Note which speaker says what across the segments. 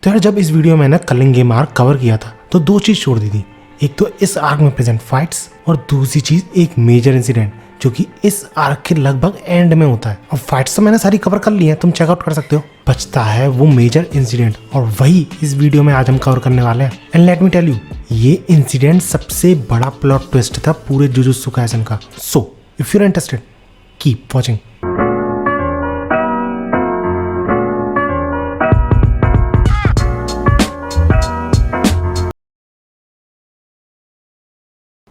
Speaker 1: तो यार जब इस वीडियो में मैंने कलिंग गेम आर्क कवर किया था तो दो चीज छोड़ दी थी। एक तो इस आर्क में प्रेजेंट फाइट्स और दूसरी चीज एक मेजर इंसिडेंट जो कि इस आर्क के लगभग एंड में होता है। और फाइट्स तो मैंने सारी कवर कर ली है, तुम चेकआउट कर सकते हो। बचता है वो मेजर इंसिडेंट और वही इस वीडियो में आज हम कवर करने वाले हैं। And let me tell you, ये इंसिडेंट सबसे बड़ा प्लॉट ट्विस्ट था पूरे जुजुत्सु काइसेन का। So if you are interested keep watching.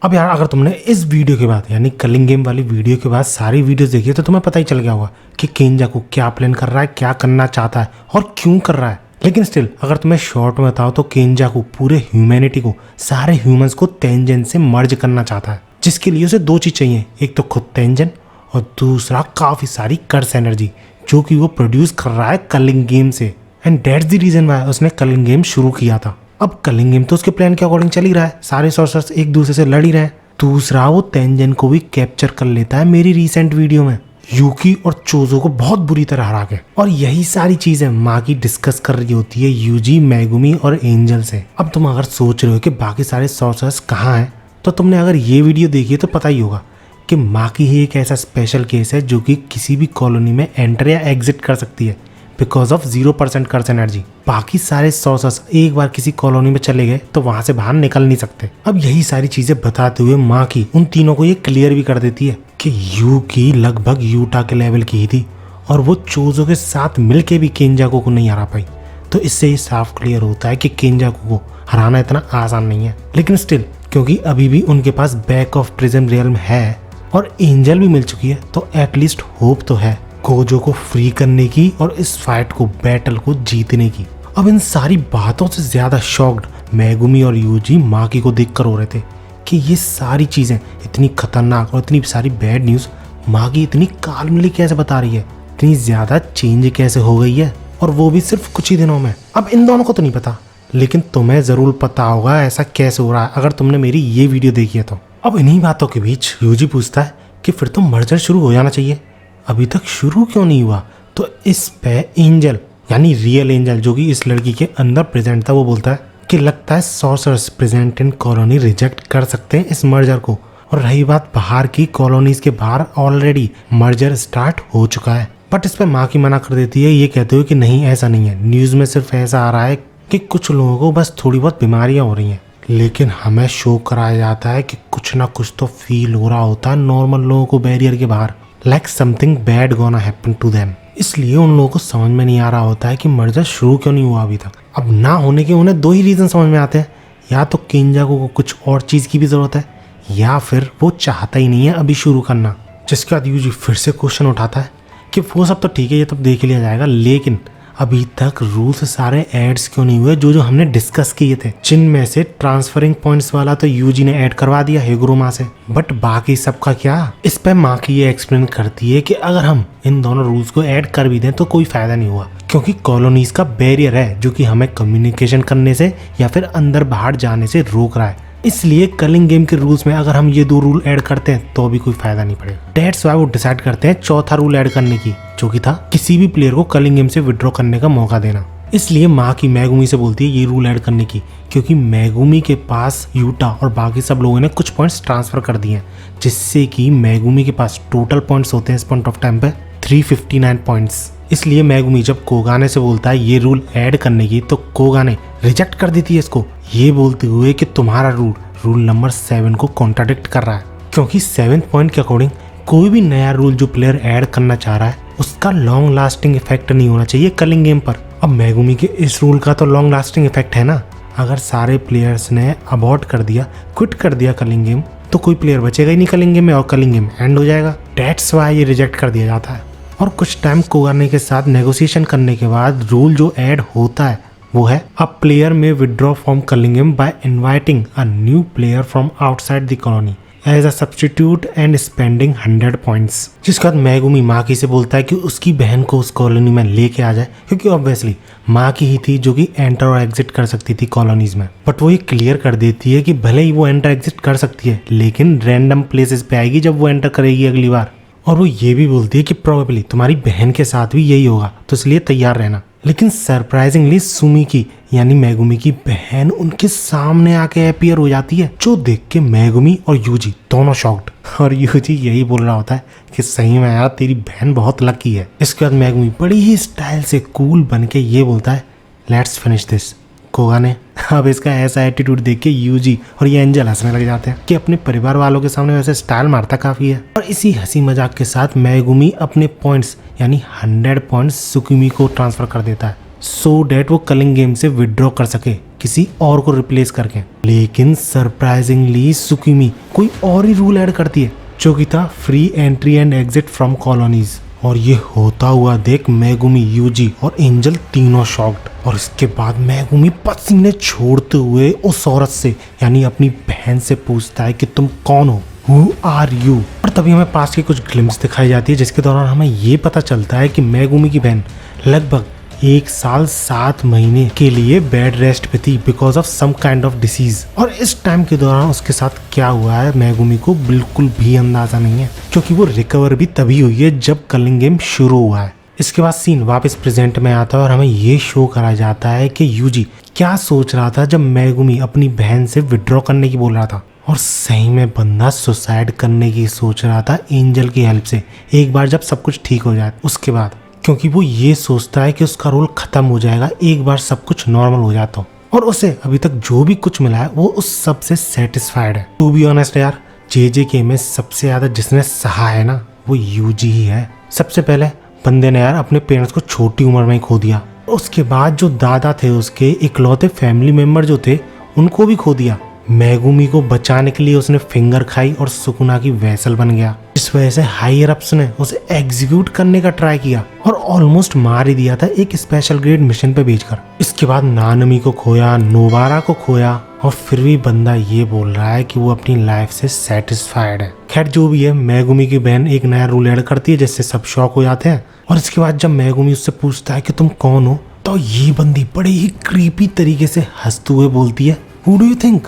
Speaker 1: अब यार अगर तुमने इस वीडियो के बाद यानी कलिंग गेम वाली वीडियो के बाद सारी वीडियोस देखी है तो तुम्हें पता ही चल गया होगा कि केंजाकू क्या प्लान कर रहा है, क्या करना चाहता है और क्यों कर रहा है। लेकिन स्टिल अगर तुम्हें शॉर्ट में बताओ तो केंजाकू पूरे ह्यूमैनिटी को, सारे ह्यूमंस को तेंजन से मर्ज करना चाहता है, जिसके लिए उसे दो चीज चाहिए। एक तो खुद तेंजन और दूसरा काफी सारी कर्स एनर्जी जो कि वो प्रोड्यूस कर रहा है कलिंग गेम से। And that's the reason why उसने कलिंग गेम शुरू किया था। अब कलिंग गेम तो उसके प्लान के अकॉर्डिंग चल ही रहा है, सारे सॉर्सर्स एक दूसरे से लड़ ही रहे हैं। दूसरा वो तेंजन को भी कैप्चर कर लेता है मेरी रीसेंट वीडियो में, यूकी और चोजो को बहुत बुरी तरह हरा के। और यही सारी चीजें माँ की डिस्कस कर रही होती है यूजी, मेगुमी और एंजल से। अब तुम अगर सोच रहे हो कि बाकी सारे सॉर्सर्स कहाँ हैं, तो तुमने अगर ये वीडियो देखी है तो पता ही होगा कि माँ की ही एक ऐसा स्पेशल केस है जो कि किसी भी कॉलोनी में एंटर या एग्जिट कर सकती है बिकॉज ऑफ 0% कर्स एनर्जी। बाकी सारे सॉर्सर्स एक बार किसी कॉलोनी में चले गए तो वहां से बाहर निकल नहीं सकते। अब यही सारी चीजें बताते हुए माँ की उन तीनों को ये क्लियर भी कर देती है कि यू की लगभग यूटा के लेवल की ही थी और वो चोजो के साथ मिलके भी केंजाकू को नहीं हरा पाई। तो इससे ये साफ क्लियर होता है कि केंजाकू को हराना इतना आसान नहीं है। लेकिन स्टिल क्योंकि अभी भी उनके पास बैक ऑफ प्रिज्म रियल्म है और एंजल भी मिल चुकी है तो एटलीस्ट होप तो है गोजो को फ्री करने की और इस फाइट को, बैटल को जीतने की। अब इन सारी बातों से ज्यादा शॉक्ड मेगुमी और यूजी माकी को देखकर हो रहे थे कि ये सारी चीजें इतनी खतरनाक और इतनी सारी बैड न्यूज माकी इतनी काल्मली कैसे बता रही है, इतनी ज्यादा चेंज कैसे हो गई है, और वो भी सिर्फ कुछ ही दिनों में। अब इन दोनों को तो नहीं पता, लेकिन तुम्हें जरूर पता होगा ऐसा कैसे हो रहा है अगर तुमने मेरी ये वीडियो देखी है तो। अब इन्हीं बातों के बीच यूजी पूछता है कि फिर तो मर्जर शुरू हो जाना चाहिए, अभी तक शुरू क्यों नहीं हुआ। तो इस पे एंजल यानी रियल एंजल जो कि इस लड़की के अंदर प्रेजेंट था वो बोलता है कि लगता है सॉर्सर्स प्रेजेंट इन कॉलोनी रिजेक्ट कर सकते हैं इस मर्जर को। और रही बात बाहर की कॉलोनीज के बाहर ऑलरेडी मर्जर स्टार्ट हो चुका है। बट इस पे माँ की मना कर देती है, ये कहते हुए कि नहीं ऐसा नहीं है, न्यूज में सिर्फ ऐसा आ रहा है कि कुछ लोगों को बस थोड़ी बहुत बीमारियां हो रही हैं, लेकिन हमें शो कराया जाता है कि कुछ ना कुछ तो फील हो रहा होता है नॉर्मल लोगों को बैरियर के बाहर, like something bad gonna happen to them। इसलिए उन लोगों को समझ में नहीं आ रहा होता है कि मर्जर शुरू क्यों नहीं हुआ अभी तक। अब ना होने के उन्हें दो ही रीजन समझ में आते हैं, या तो केंजाकू को कुछ और चीज की भी जरूरत है या फिर वो चाहता ही नहीं है अभी शुरू करना। जिसके बाद यूजी फिर से क्वेश्चन उठाता है कि वो सब तो ठीक है, ये तो देख लिया जाएगा, लेकिन अभी तक रूल्स सारे एड्स क्यों नहीं हुए जो हमने डिस्कस किए थे, जिनमें से ट्रांसफरिंग पॉइंट्स वाला तो यूजी ने ऐड करवा दिया हिगुरुमा से, बट बाकी सबका क्या। इस पे माँ की ये एक्सप्लेन करती है कि अगर हम इन दोनों रूल्स को ऐड कर भी दें तो कोई फायदा नहीं हुआ, क्योंकि कॉलोनीज का बैरियर है जो कि हमें कम्युनिकेशन करने से या फिर अंदर बाहर जाने से रोक रहा है। इसलिए कलिंग गेम के रूल्स में अगर हम ये दो रूल ऐड करते हैं तो भी कोई फायदा नहीं पड़ेगा। दैट्स व्हाई वो डिसाइड करते हैं चौथा रूल ऐड करने की, जो कि था किसी भी प्लेयर को कलिंग गेम से विड्रॉ करने का मौका देना। इसलिए माँ की मेगुमी से बोलती है ये रूल ऐड करने की, क्योंकि मेगुमी के पास यूटा और बाकी सब लोगों ने कुछ पॉइंट्स ट्रांसफर कर दिए हैं, जिससे कि मेगुमी के पास टोटल पॉइंट्स होते हैं इस पॉइंट ऑफ टाइम पे 359 पॉइंट्स। इसलिए मेगुमी जब कोगाने से बोलता है ये रूल ऐड करने की तो कोगाने रिजेक्ट कर देती है इसको, ये बोलते हुए कि तुम्हारा रूल नंबर 7 को कॉन्ट्राडिक्ट कर रहा है, क्योंकि 7th पॉइंट के अकॉर्डिंग कोई भी नया रूल जो प्लेयर ऐड करना चाह रहा है उसका लॉन्ग लास्टिंग इफेक्ट नहीं होना चाहिए कलिंग गेम पर। अब मेगुमी के इस रूल का तो लॉन्ग लास्टिंग इफेक्ट है ना, अगर सारे प्लेयर्स ने अबॉर्ट कर दिया, क्विट कर दिया कलिंग गेम, तो कोई प्लेयर बचेगा ही नहीं कलिंग गेम में और कलिंग गेम एंड हो जाएगा। दैट्स व्हाई ये रिजेक्ट कर दिया जाता है। और कुछ टाइम कोगाने के साथ नेगोशिएशन करने के बाद रूल जो ऐड होता है वो है अ प्लेयर में withdraw from culling game by inviting a new player from outside the colony as a substitute and spending 100 points. जिसके बाद मेगुमी माकी से बोलता है कि उसकी बहन को उस कॉलोनी में लेके आ जाए, क्योंकि ऑब्वियसली माकी ही थी जो कि एंटर और एग्जिट कर सकती थी कॉलोनीज में। बट वो ये क्लियर कर देती है कि भले ही वो एंटर एग्जिट कर सकती है, लेकिन रैंडम प्लेसेस पे आएगी जब वो एंटर करेगी अगली बार। और वो ये भी बोलती है कि प्रोबेबली तुम्हारी बहन के साथ भी यही होगा, तो इसलिए तैयार रहना। लेकिन सरप्राइजिंगली सुमिकी यानी मेगुमी की बहन उनके सामने आके अपीयर हो जाती है, जो देख के मेगुमी और यूजी दोनों शॉक्ड। और यूजी यही बोल रहा होता है कि सही में यार तेरी बहन बहुत लकी है। इसके बाद मेगुमी बड़ी ही स्टाइल से कूल बन के ये बोलता है लेट्स फिनिश दिस कोगा ने। अब इसका ऐसा एटीट्यूड देख के यूजी और ये एंजल हंसने लग जाते हैं कि अपने परिवार वालों के सामने वैसे स्टाइल मारता काफी है। और इसी हंसी मजाक के साथ मेगुमी अपने पॉइंट्स यानी 100 पॉइंट्स सुकुमी को ट्रांसफर कर देता है सो डैट वो कलिंग गेम से विड्रॉ कर सके किसी और को रिप्लेस करके। लेकिन सरप्राइजिंगली सुकुमी कोई और ही रूल ऐड करती है जो कि था free entry and exit from colonies. और ये होता हुआ देख मेगुमी, यूजी और एंजल तीनों शॉक्ड। और इसके बाद मेगुमी पसीने छोड़ते हुए उस औरत से यानी अपनी बहन से पूछता है कि तुम कौन हो, हु आर यू। और तभी हमें पास की कुछ ग्लिम्स दिखाई जाती है जिसके दौरान हमें ये पता चलता है कि मेगुमी की बहन लगभग 1 साल 7 महीने के लिए बेड रेस्ट पे थी because of some kind of disease. और इस टाइम के दौरान उसके साथ क्या हुआ है मेगुमी को बिल्कुल भी अंदाजा नहीं है, क्योंकि वो रिकवर भी तभी हुई है जब कलिंग गेम शुरू हुआ है। इसके बाद सीन वापस प्रेजेंट में आता है और हमें ये शो करा जाता है कि यूजी क्या सोच रहा था जब मेगुमी अपनी बहन से विड्रॉ करने की बोल रहा था। और सही में बंदा सुसाइड करने की सोच रहा था एंजल की हेल्प से, एक बार जब सब कुछ ठीक हो जाए उसके बाद, क्योंकि वो ये सोचता है कि उसका रोल खत्म हो जाएगा एक बार सब कुछ नॉर्मल हो जाता। और उसे अभी तक जो भी कुछ मिला है वो उस सब से सेटिस्फाइड है। टू बी ऑनेस्ट यार, JJK में सबसे ज्यादा जिसने सहा है ना वो यूजी ही है। सबसे पहले बंदे ने यार अपने पेरेंट्स को छोटी उम्र में ही खो दिया। उसके बाद जो दादा थे उसके इकलौते फैमिली मेंबर जो थे उनको भी खो दिया। मेगुमी को बचाने के लिए उसने फिंगर खाई और सुकुना की वैसल बन गया। इस वजह से हायर अप्स ने उसे एग्जीक्यूट करने का ट्राई किया और ऑलमोस्ट मार ही दिया था एक स्पेशल ग्रेड मिशन पे भेजकर। इसके बाद नानमी को खोया, नोबारा को खोया, और फिर भी बंदा ये बोल रहा है कि वो अपनी लाइफ से सेटिस्फाइड है। खैर जो भी है, मेगुमी की बहन एक नया रूल ऐड करती है जिससे सब शॉक हो जाते हैं। और इसके बाद जब मेगुमी उससे पूछता है कि तुम कौन हो, तो ये बंदी बड़े ही क्रीपी तरीके से हंसते हुए बोलती है who do you think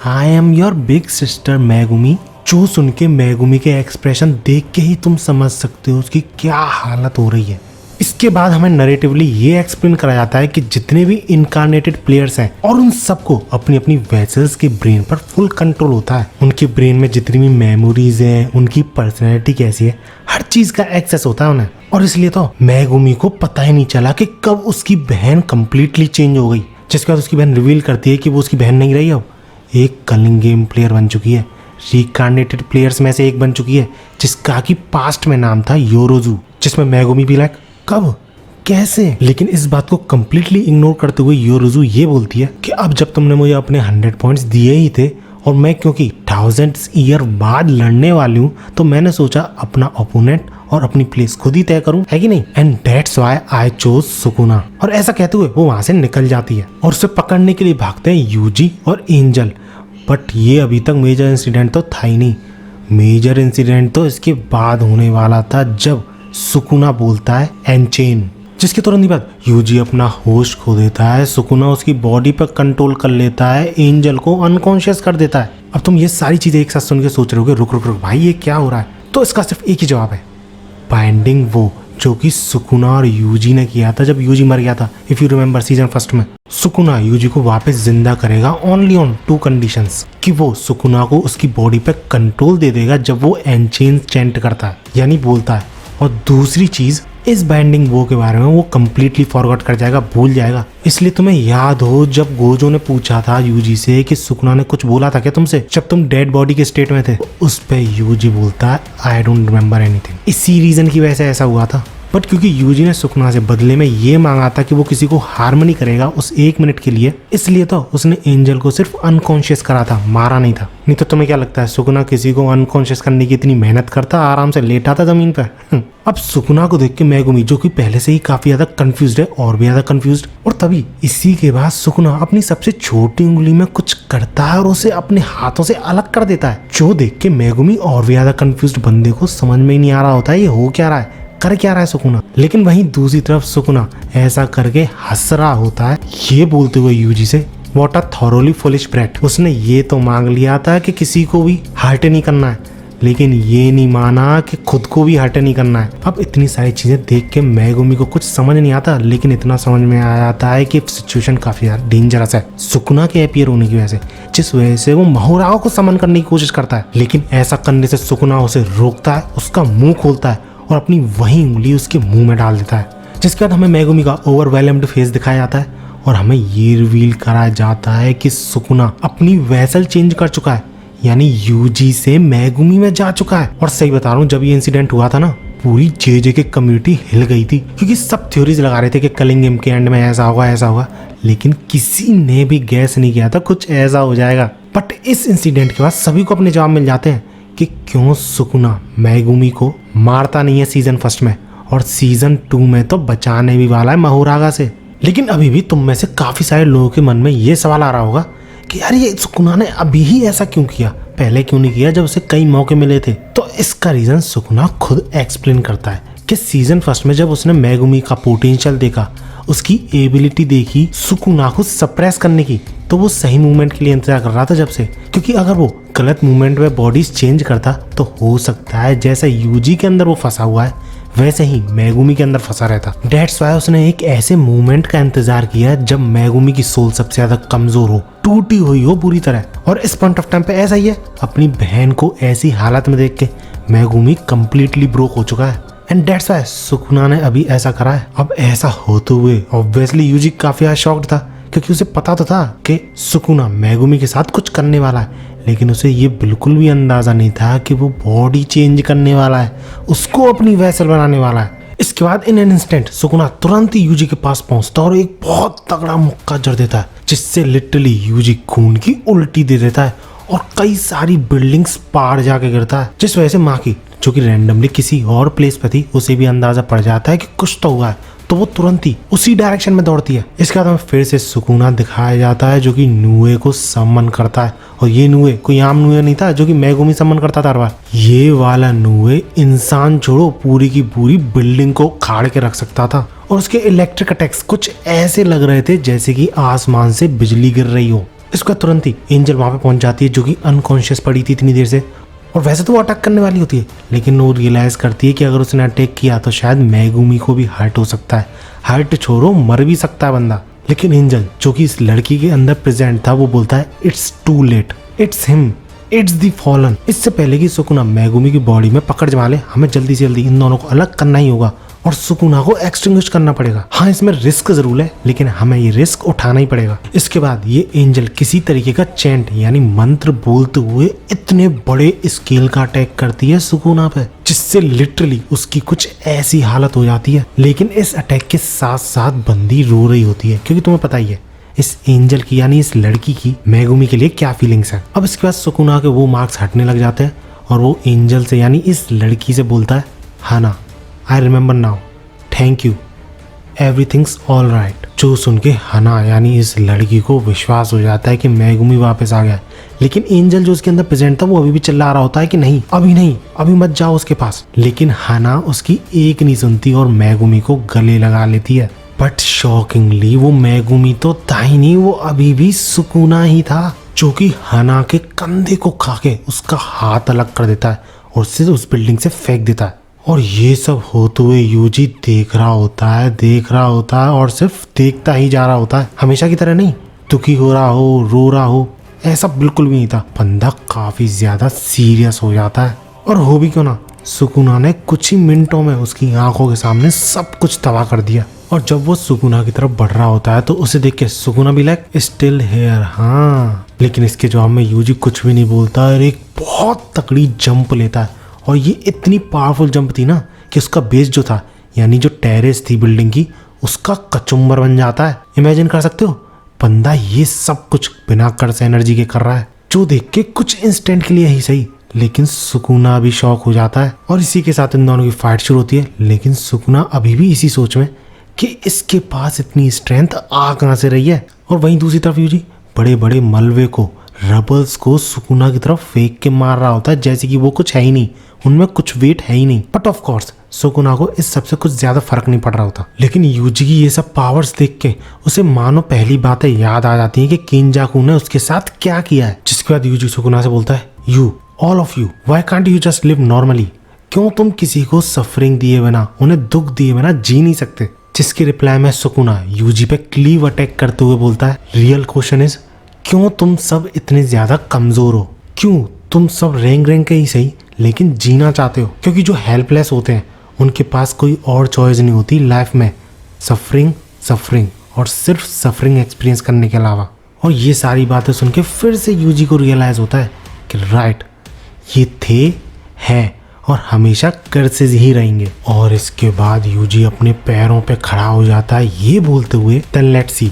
Speaker 1: I am your big sister Megumi. जो सुन के मेगुमी के एक्सप्रेशन देख के ही तुम समझ सकते हो उसकी क्या हालत हो रही है। इसके बाद हमें नरेटिवली ये एक्सप्लेन करा जाता है कि जितने भी इनकारनेटेड प्लेयर्स हैं और उन सबको अपनी अपनी वेसल्स के ब्रेन पर फुल कंट्रोल होता है। उनके ब्रेन में जितनी भी मेमोरीज हैं, उनकी पर्सनैलिटी कैसी है, हर चीज का एक्सेस होता है उन्हें। और इसलिए तो मेगुमी को पता ही नहीं चला कि कब उसकी बहन कंप्लीटली चेंज हो गई। जिसके बाद उसकी बहन रिवील करती है कि वो उसकी बहन नहीं रही, अब एक कलिंग गेम प्लेयर बन चुकी है। रिकार्नेटेड प्लेयर्स में से एक बन चुकी है जिसका कि पास्ट में नाम था योरोजू, जिसमें मेगुमी भी लाइक कब कैसे। लेकिन इस बात को कंप्लीटली इग्नोर करते हुए योरोजू ये बोलती है कि अब जब तुमने मुझे अपने 100 पॉइंट्स दिए ही थे और मैं क्योंकि 1000 ईयर बाद लड़ने वाली हूँ तो मैंने सोचा अपना ओपोनेंट और अपनी प्लेस खुद ही तय करूं, है कि नहीं। And that's why I chose Sukuna. और ऐसा कहते हुए वो वहां से निकल जाती है और उसे पकड़ने के लिए भागते हैं यूजी और एंजल। बट ये अभी तक मेजर इंसिडेंट तो था ही नहीं। मेजर इंसिडेंट तो इसके बाद होने वाला था जब सुकुना बोलता है एनचेन, जिसके तुरंत बाद यूजी अपना होश खो देता है। सुकुना उसकी बॉडी पर कंट्रोल कर लेता है, एंजल को अनकॉन्शियस कर देता है। अब तुम ये सारी चीजें एक साथ सुन के सोच रहे होगे रुक रुक रुक भाई ये क्या हो रहा है, तो इसका सिर्फ एक ही जवाब है, बाइंडिंग वो जो कि सुकुना और यूजी ने किया था जब यूजी मर गया था। इफ यू रिमेंबर सीजन 1 में सुकुना यूजी को वापस जिंदा करेगा ओनली ऑन 2 कंडीशंस, कि वो सुकुना को उसकी बॉडी पे कंट्रोल दे देगा जब वो एनचेन चैंट करता है यानी बोलता है, और दूसरी चीज इस बाइंडिंग वो के बारे में वो कम्प्लीटली फॉरगॉट कर जाएगा, भूल जाएगा। इसलिए तुम्हें याद हो जब गोजो ने पूछा था यूजी से कि सुकुना ने कुछ बोला था क्या तुमसे जब तुम डेड बॉडी के स्टेट में थे, उस पे यूजी बोलता है आई डोंट रिमेम्बर एनीथिंग। इसी रीजन की वजह से ऐसा हुआ था। बट क्योंकि यूजी ने सुकुना से बदले में ये मांगा था कि वो किसी को हार्म नहीं करेगा उस 1 मिनट के लिए, इसलिए तो उसने एंजल को सिर्फ अनकॉन्शियस करा था, मारा नहीं था। नहीं तो तुम्हें क्या लगता है सुकुना किसी को अनकॉन्शियस करने की इतनी मेहनत करता, आराम से लेटा था जमीन पर। अब सुकुना को देख के मेगुमी जो कि पहले से ही काफी ज्यादा कंफ्यूज्ड है और भी ज्यादा कंफ्यूज्ड, और तभी इसी के बाद सुकुना अपनी सबसे छोटी उंगली में कुछ करता है और उसे अपने हाथों से अलग कर देता है, जो देख के मेगुमी और भी ज्यादा कंफ्यूज्ड बंदे को समझ में ही नहीं आ रहा होता है ये हो क्या रहा है, कर क्या रहा है सुकुना। लेकिन वहीं दूसरी तरफ सुकुना ऐसा करके हंस रहा होता है ये बोलते हुए यूजी से what a thoroughly foolish brat. उसने ये तो मांग लिया था कि किसी को भी हर्ट नहीं करना है, लेकिन ये नहीं माना कि खुद को भी हर्ट नहीं करना है। अब इतनी सारी चीजें देख के मेगुमी को कुछ समझ नहीं आता, लेकिन इतना समझ में आ जाता है कि सिचुएशन काफी ज्यादा डेंजरस है सुकुना के अपीयर होने की वजह से, जिस वजह से वो माहुराओ को समन करने की कोशिश करता है। लेकिन ऐसा करने से सुकुना उसे रोकता है, उसका मुंह खोलता है और अपनी वही उंगली उसके मुंह में डाल देता है। जिसके बाद हमें मेगुमी का ओवरवेलम्ड फेस दिखाया जाता है और हमें ये रिवील कराया जाता है कि सुकुना अपनी वेसल चेंज कर चुका है, यानी यूजी से मेगुमी में जा चुका है। और सही बता रहा हूँ, जब ये इंसिडेंट हुआ था ना, पूरी जे की कम्युनिटी हिल गई थी, क्योंकि सब थ्योरीज लगा रहे थे कि कलिंग गेम के एंड में ऐसा होगा, लेकिन किसी ने भी गैस नहीं किया था कुछ ऐसा हो जाएगा। बट इस इंसिडेंट के बाद सभी को अपने जवाब मिल जाते हैं कि क्यों सुकुना मेगुमी को मारता नहीं है सीजन 1 में, और सीजन 2 में तो बचाने भी वाला है माहुरागा से। लेकिन अभी भी तुम में से काफी सारे लोगों के मन में ये सवाल आ रहा होगा कि यार ये सुकुना ने अभी ही ऐसा क्यों किया, पहले क्यों नहीं किया जब उसे कई मौके मिले थे। तो इसका रीजन सुकुना खुद एक्सप्लेन करता है कि सीजन 1 में जब उसने मेगुमी का पोटेंशियल देखा, उसकी एबिलिटी देखी सुकुना को सप्रेस करने की, तो वो सही मूवमेंट के लिए इंतजार कर रहा था जब से, क्योंकि अगर वो गलत मूवमेंट में बॉडीज चेंज करता तो हो सकता है जैसे यूजी के अंदर वो फंसा हुआ है वैसे ही मेगुमी के अंदर फंसा रहता। डेट्स वाई उसने एक ऐसे मूवमेंट का इंतजार किया जब मेगुमी की सोल सबसे ज्यादा कमजोर हो, टूटी हुई हो पूरी तरह। और इस पॉइंट ऑफ टाइम पे ऐसा ही है, अपनी बहन को ऐसी हालत में देख के मेगुमी कंप्लीटली ब्रोक हो चुका है। एंड डेट्स वाई सुकुना ने अभी ऐसा करा है। अब ऐसा होते हुए ऑब्वियसली यूजी काफी शॉक्ड था, क्योंकि उसे पता तो था कि सुकुना मेगुमी के साथ कुछ करने वाला है, लेकिन उसे ये बिल्कुल भी अंदाजा नहीं था कि वो बॉडी चेंज करने वाला है, उसको अपनी वेसल बनाने वाला है। इसके बाद इन एन इंस्टेंट सुकुना तुरंत ही यूजी के पास पहुंचता और एक बहुत तगड़ा मुक्का जड़ देता है, जिससे लिटरली यूजी खून की उल्टी दे देता है और कई सारी बिल्डिंग्स पार जाके गिरता है, जिस वजह से माँ की, जो कि रैंडमली किसी और प्लेस पे थी, उसे भी अंदाजा पड़ जाता है कि कुछ तो हुआ है, तो वो तुरंत ही उसी डायरेक्शन में दौड़ती है। इसके बाद हमें फिर से सुकुना दिखाया जाता है जो कि नुए को समन करता है, और ये नुए कोई आम नुए नहीं था जो कि मेगुमी समन करता था हर बार। ये वाला नुए इंसान छोड़ो पूरी की पूरी बिल्डिंग को खाड़ के रख सकता था, और उसके इलेक्ट्रिक अटैक्स कुछ ऐसे लग रहे थे जैसे कि आसमान से बिजली गिर रही हो। इसका तुरंत ही एंजल वहां पे पहुंच जाती है जो कि अनकॉन्शियस पड़ी थी इतनी देर से, और वैसे तो वो अटैक करने वाली होती है, लेकिन वो रियलाइज करती है कि अगर उसने अटैक किया तो शायद मेगुमी को भी हर्ट हो सकता है, हर्ट छोड़ो मर भी सकता है बंदा। लेकिन एंजल जो कि इस लड़की के अंदर प्रेजेंट था वो बोलता है it's too late, it's him, it's the fallen. इससे पहले कि सुकुना मेगुमी की बॉडी में पकड़ जमा ले, हमें जल्दी से जल्दी इन दोनों को अलग करना ही होगा और सुकुना को एक्सटिंग्विश करना पड़ेगा। हाँ, इसमें रिस्क जरूर है, लेकिन हमें ये रिस्क उठाना ही पड़ेगा। इसके बाद ये एंजल किसी तरीके का चैंट यानी मंत्र बोलते हुए इतने बड़े स्केल का अटैक करती है सुकुना पे, जिससे लिटरली उसकी कुछ ऐसी हालत हो जाती है। लेकिन इस अटैक के साथ साथ बंदी रो रही होती है, क्योंकि तुम्हें पता ही है इस एंजल की यानी इस लड़की की मेगुमी के लिए क्या फीलिंग्स है। अब इसके बाद सुकुना के वो मार्क्स हटने लग जाते हैं और वो एंजल से यानी इस लड़की से बोलता है, Hannah I remember now, thank you, everything's all right. जो सुन के हना यानी इस लड़की को विश्वास हो जाता है कि मेगुमी वापस आ गया, लेकिन एंजल जो उसके अंदर प्रेजेंट था वो अभी भी चिल्ला रहा होता है कि नहीं अभी मत जाओ उसके पास। लेकिन हना उसकी एक नहीं सुनती और मेगुमी को गले लगा लेती है। बट शॉकिंगली वो मेगुमी तो था ही नहीं, वो अभी भी सुकुना ही था, जो कि हना के कंधे को खा के उसका हाथ अलग कर देता है और उसे उस बिल्डिंग से फेंक देता है। और ये सब होते हुए यूजी देख रहा होता है और सिर्फ देखता ही जा रहा होता है, हमेशा की तरह नहीं, दुखी हो रहा हो, रो रहा हो, ऐसा बिल्कुल भी नहीं था। बंदा काफी ज्यादा सीरियस हो जाता है, और हो भी क्यों ना, सुकुना ने कुछ ही मिनटों में उसकी आंखों के सामने सब कुछ तबाह कर दिया। और जब वो सुकुना की तरफ बढ़ रहा होता है तो उसे देख के सुकुना भी लाइक स्टिल हेयर, हाँ। लेकिन इसके जवाब में यूजी कुछ भी नहीं बोलता और एक बहुत तगड़ी जंप लेता है, और ये इतनी पावरफुल जंप थी ना कि उसका बेस जो था यानी जो टेरेस थी बिल्डिंग की, उसका कचुम्बर बन जाता है। इमेजिन कर सकते हो, बंदा ये सब कुछ बिना कर्स एनर्जी के कर रहा है, जो देख के कुछ इंस्टेंट के लिए ही सही, लेकिन सुकुना भी शॉक हो जाता है। और इसी के साथ इन दोनों की फाइट शुरू होती है, लेकिन सुकुना अभी भी इसी सोच में कि इसके पास इतनी स्ट्रेंथ आ कहां से रही है। और वहीं दूसरी तरफ यूजी बड़े बड़े मलबे को, रबल्स को सुकुना की तरफ फेंक के मार रहा होता है जैसे कि वो कुछ है ही नहीं, उनमें कुछ वेट है ही नहीं। बट ऑफ कोर्स सुकुना को इस सबसे कुछ ज्यादा फर्क नहीं पड़ रहा होता। लेकिन यूजी की ये सब पावर्स देख के उसे मानो पहली बातें याद आ जाती हैं कि किंजाकू ने उसके साथ क्या किया है। जिसके बाद यूजी सुकुना से बोलता है, you all of you, why can't you just live normally? क्यों तुम किसी को सफरिंग दिए बिना, उन्हें दुख दिए बिना जी नहीं सकते? जिसके रिप्लाई में सुकुना यूजी पे क्लीव अटैक करते हुए बोलता है, रियल क्वेश्चन इज, क्यों तुम सब इतने ज्यादा कमजोर हो? क्यों तुम सब रेंग रेंग के ही सही लेकिन जीना चाहते हो? क्योंकि जो हेल्पलेस होते हैं उनके पास कोई और चॉइस नहीं होती लाइफ में, सफरिंग सफरिंग और सिर्फ सफरिंग एक्सपीरियंस करने के अलावा। और ये सारी बातें सुन के फिर से यूजी को रियलाइज होता है कि राइट, ये थे, हैं और हमेशा कर्सेज ही रहेंगे। और इसके बाद यूजी अपने पैरों पे खड़ा हो जाता है ये बोलते हुए, then let's see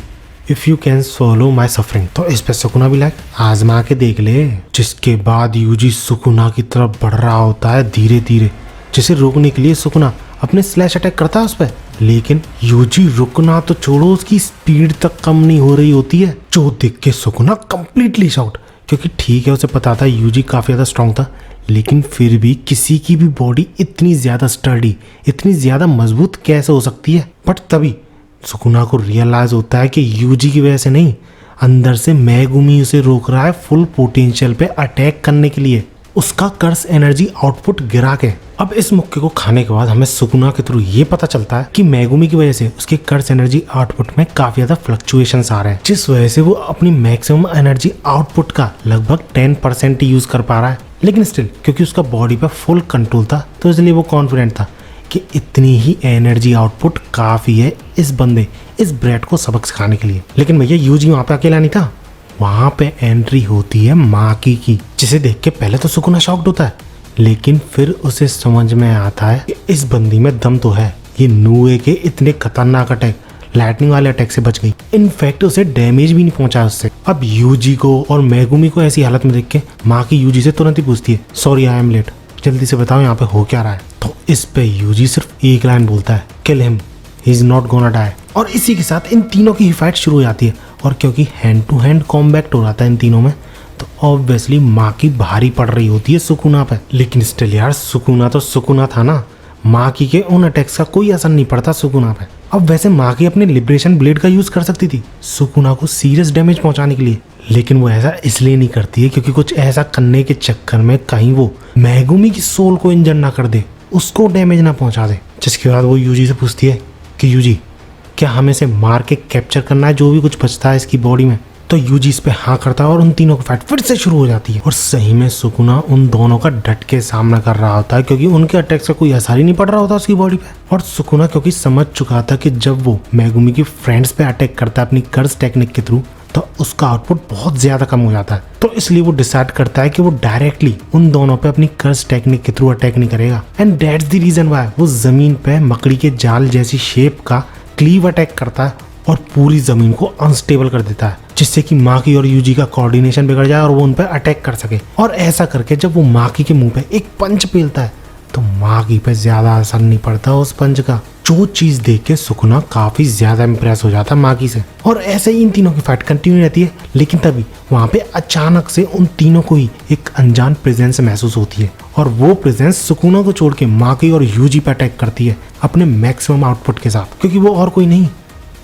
Speaker 1: if you can swallow my suffering. तो इस पे सुकुना भी लाइक, आजमा के देख ले। जिसके बाद यूजी सुकुना की तरफ बढ़ रहा होता है धीरे धीरे, जिसे रोकने के लिए सुकुना अपने स्लैश अटैक करता है उस पर, लेकिन यूजी रुकना तो छोड़ो, उसकी स्पीड तक कम नहीं हो रही होती है। जो देख के सुकुना कंप्लीटली शॉक्ड, क्योंकि ठीक है उसे पता था यूजी काफी ज्यादा स्ट्रांग था, लेकिन फिर भी किसी की भी बॉडी इतनी ज्यादा स्टर्डी, इतनी ज्यादा मजबूत कैसे हो सकती है? बट तभी सुकुना को रियलाइज होता है कि यूजी की वजह से नहीं, अंदर से मेगुमी उसे रोक रहा है फुल पोटेंशियल पे अटैक करने के लिए, उसका कर्स एनर्जी आउटपुट गिरा के। अब इस मुक्के को खाने के बाद हमें सुकुना के थ्रू ये पता चलता है कि मेगुमी की वजह से उसके कर्स एनर्जी आउटपुट में काफी ज्यादा फ्लक्चुएशंस आ रहे हैं, जिस वजह से वो अपनी मैक्सिमम एनर्जी आउटपुट का लगभग 10% ही यूज कर पा रहा है। लेकिन स्टिल क्योंकि उसका बॉडी पे फुल कंट्रोल था तो इसलिए वो कॉन्फिडेंट था कि इतनी ही एनर्जी आउटपुट काफी है इस बंदे, इस ब्रेड को सबक सिखाने के लिए। लेकिन भैया यूजी वहां पे अकेला नहीं था, वहां पे एंट्री होती है माकी की, जिसे देख के पहले तो सुकुना शॉक्ड होता है, लेकिन फिर उसे समझ में आता है कि इस बंदी में दम तो है, ये नुए के इतने खतरनाक अटैक, लाइटनिंग वाले अटैक से बच गई, इनफैक्ट उसे डैमेज भी नहीं पहुंचा उससे। अब यूजी को और मेगुमी को ऐसी हालत में देख के माकी यूजी से तुरंत ही पूछती है, सॉरी आई एम लेट, जल्दी से बताओ यहाँ पे हो क्या रहा है? तो इस पे यूजी सिर्फ एक लाइन बोलता है, kill him, he is not gonna die. और इसी के साथ इन तीनों की फाइट शुरू हो जाती है, और क्योंकि हैंड टू हैंड कॉम्बैट हो रहा था इन तीनों में, तो ऑब्वियसली माँ की भारी पड़ रही होती है सुकुना पे। लेकिन स्टिल यार सुकुना तो सुकुना था ना, माँ की के उन अटैक्स का कोई असर नहीं पड़ता सुकुना पे। अब वैसे माँ की अपने लिबरेशन ब्लेड का यूज कर सकती थी सुकुना को सीरियस डैमेज पहुंचाने के लिए, लेकिन वो ऐसा इसलिए नहीं करती है क्योंकि कुछ ऐसा करने के चक्कर में कहीं वो मेगुमी की सोल को इंजर ना कर दे, उसको डैमेज ना पहुंचा दे। जिसके बाद वो यूजी से पूछती है कि यूजी क्या हमें इसे मार के कैप्चर करना है जो भी कुछ बचता है इसकी बॉडी में? तो यूजी इस पे हाँ करता है और उन तीनों की फाइट फिर से शुरू हो जाती है। और सही में सुकुना उन दोनों का डट के सामना कर रहा होता है क्योंकि उनके अटैक से कोई असर ही नहीं पड़ रहा होता उसकी बॉडी पे। और सुकुना क्योंकि समझ चुका था कि जब वो मेगुमी की फ्रेंड्स पे अटैक करता है अपनी कर्स टेक्निक के थ्रू, तो उसका आउटपुट बहुत ज्यादा कम हो जाता है। तो इसलिए वो डिसाइड करता है कि वो डायरेक्टली उन दोनों पे अपनी कर्स टेक्निक के थ्रू अटैक नहीं करेगा। And that's the reason why वो जमीन पे मकड़ी के जाल जैसी शेप का क्लीव अटैक करता है और पूरी जमीन को अनस्टेबल कर देता है, जिससे कि माकी और यूजी का कोऑर्डिनेशन बिगड़ जाए और वो उन पर अटैक कर सके। और ऐसा करके जब वो माकी के मुंह पे एक पंच पेलता है तो माकी पे ज्यादा असर नहीं पड़ता उस पंच का, जो चीज देख के सुकुना काफी ज्यादा इंप्रेस हो जाता है माकी से। और ऐसे ही इन तीनों की फाइट कंटिन्यू रहती है, लेकिन तभी वहां पे अचानक से उन तीनों को ही एक अनजान प्रेजेंस महसूस होती है, और वो प्रेजेंस सुकुना को छोड़ के माकी और यूजी पे अटैक करती है अपने मैक्सिमम आउटपुट के साथ, क्योंकि वो और कोई नहीं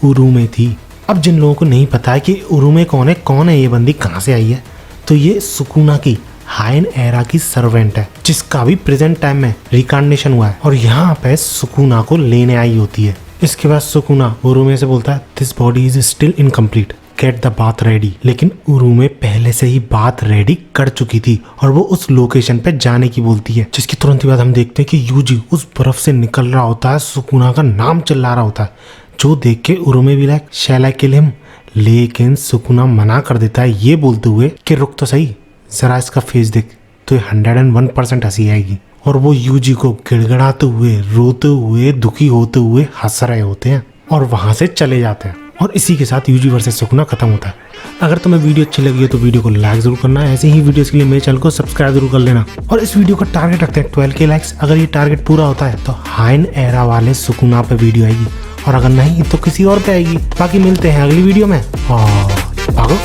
Speaker 1: उरुमे थी। अब जिन लोगों को नहीं पता है कि उरुमे कौन है ये बंदी कहाँ से आई है, तो ये सुकुना की हाइन एरा की सर्वेंट है, जिसका भी प्रेजेंट टाइम में रिकार्नेशन हुआ है और यहाँ पे सुकुना को लेने आई होती है। इसके बाद सुकुना उरुमे से बोलता है, this body is still incomplete, get the bath ready. लेकिन उरुमे पहले से ही बात रेडी कर चुकी थी और वो उस लोकेशन पे जाने की बोलती है, जिसकी तुरंत ही बाद हम देखते हैं कि यूजी उस बर्फ से निकल रहा होता है, सुकुना का नाम चिल्ला रहा होता है, जो देख के उरुमे भी लाइक शैल आई किल हिम। लेकिन सुकुना मना कर देता है ये बोलते हुए कि रुक तो सही, जरा इसका फेस देख तो 101% हंसी आएगी। और वो यूजी को गिड़गड़ाते हुए, रोते हुए, दुखी होते हुए हंस रहे होते हैं और वहां से चले जाते हैं। और इसी के साथ यूजी वर्सेस सुकुना खत्म होता है। अगर तुम्हें वीडियो अच्छी लगी है तो वीडियो को लाइक जरूर करना, ऐसे ही वीडियोस के लिए मेरे चैनल को सब्सक्राइब जरूर कर लेना। और इस वीडियो का टारगेट रखते हैं 12K लाइक्स। अगर ये टारगेट पूरा होता है तो हाइन एरा वाले सुकुना पे वीडियो आएगी, और अगर नहीं तो किसी और पे आएगी। बाकी मिलते हैं अगली वीडियो में, और भागो।